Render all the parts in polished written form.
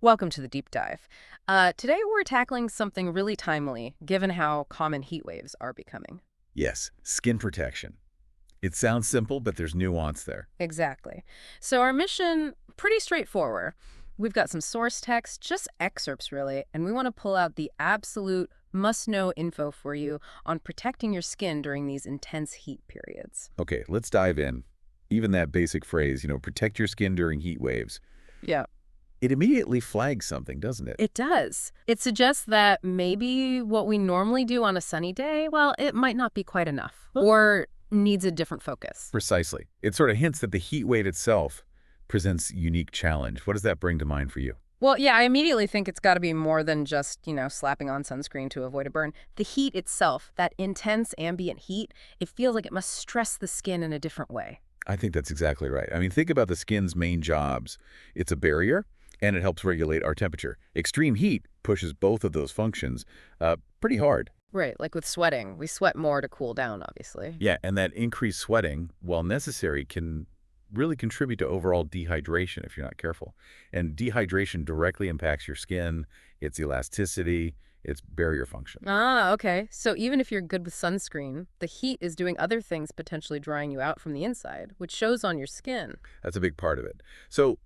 Welcome to the deep dive. Today we're tackling something really timely, given how common heat waves are becoming. Yes, skin protection. It sounds simple, but there's nuance there. Exactly. So our mission, pretty straightforward. We've got some source text, just excerpts really, and we want to pull out the absolute must-know info for you on protecting your skin during these intense heat periods. Okay, let's dive in. Even that basic phrase, protect your skin during heat waves, Yeah. it immediately flags something, doesn't it? It does. It suggests that maybe what we normally do on a sunny day, well, it might not be quite enough or needs a different focus. Precisely. It sort of hints that the heat wave itself presents unique challenge. What does that bring to mind for you? Well, yeah, I immediately think it's got to be more than just, slapping on sunscreen to avoid a burn. The heat itself, that intense ambient heat, it feels like it must stress the skin in a different way. I think that's exactly right. I mean, think about the skin's main jobs. It's a barrier, and it helps regulate our temperature. Extreme heat pushes both of those functions pretty hard. Right, like with sweating. We sweat more to cool down, obviously. Yeah, and that increased sweating, while necessary, can really contribute to overall dehydration if you're not careful. And dehydration directly impacts your skin, its elasticity, its barrier function. Ah, okay. So even if you're good with sunscreen, the heat is doing other things, potentially drying you out from the inside, which shows on your skin. That's a big part of it. So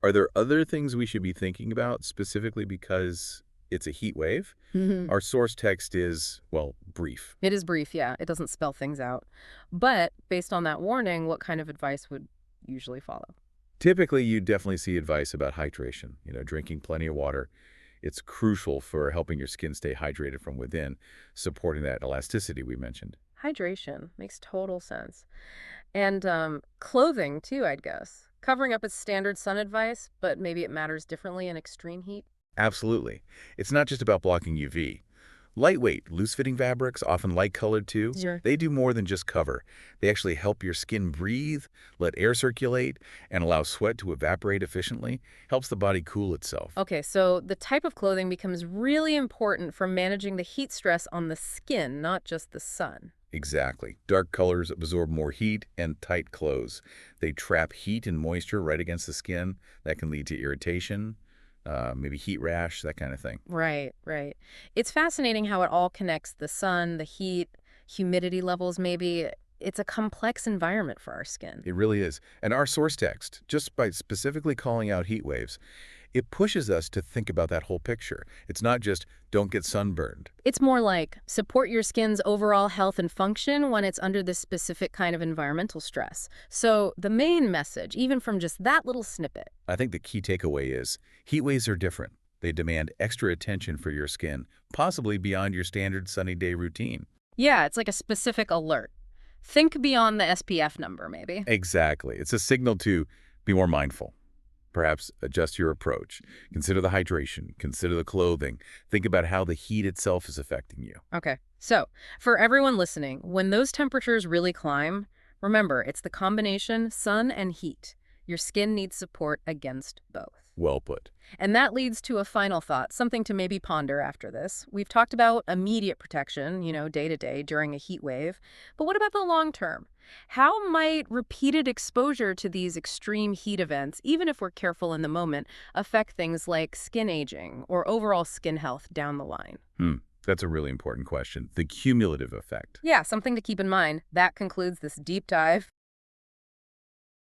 are there other things we should be thinking about specifically because it's a heat wave? Mhm. Our source text is, well, brief. It is brief, yeah. It doesn't spell things out. But based on that warning, what kind of advice would usually follow? Typically, you definitely see advice about hydration, drinking plenty of water. It's crucial for helping your skin stay hydrated from within, supporting that elasticity we mentioned. Hydration makes total sense. And clothing, too, I'd guess. Covering up is standard sun advice, but maybe it matters differently in extreme heat. Absolutely. It's not just about blocking UV. Lightweight, loose-fitting fabrics, often light-colored too, Sure. they do more than just cover. They actually help your skin breathe, let air circulate, and allow sweat to evaporate efficiently, helps the body cool itself. Okay, so the type of clothing becomes really important for managing the heat stress on the skin, not just the sun. Exactly. Dark colors absorb more heat, and tight clothes. They trap heat and moisture right against the skin. That can lead to irritation, maybe heat rash, that kind of thing. Right, right. It's fascinating how it all connects the sun, the heat, humidity levels, maybe. It's a complex environment for our skin. It really is. And our source text, just by specifically calling out heat waves, it pushes us to think about that whole picture. It's not just don't get sunburned. It's more like support your skin's overall health and function when it's under this specific kind of environmental stress. So the main message, even from just that little snippet, I think the key takeaway is heat waves are different. They demand extra attention for your skin, possibly beyond your standard sunny day routine. yeah, it's like a specific alert. Think beyond the SPF number, maybe. Exactly. It's a signal to be more mindful. Perhaps adjust your approach. Consider the hydration. Consider the clothing. Think about how the heat itself is affecting you. Okay. So, for everyone listening, when those temperatures really climb, remember it's the combination sun and heat. Your skin needs support against both. Well put. And that leads to a final thought, something to maybe ponder after this. We've talked about immediate protection, day to day during a heat wave. But what about the long term? How might repeated exposure to these extreme heat events, even if we're careful in the moment, affect things like skin aging or overall skin health down the line? Hmm. That's a really important question. The cumulative effect. Yeah, something to keep in mind. That concludes this deep dive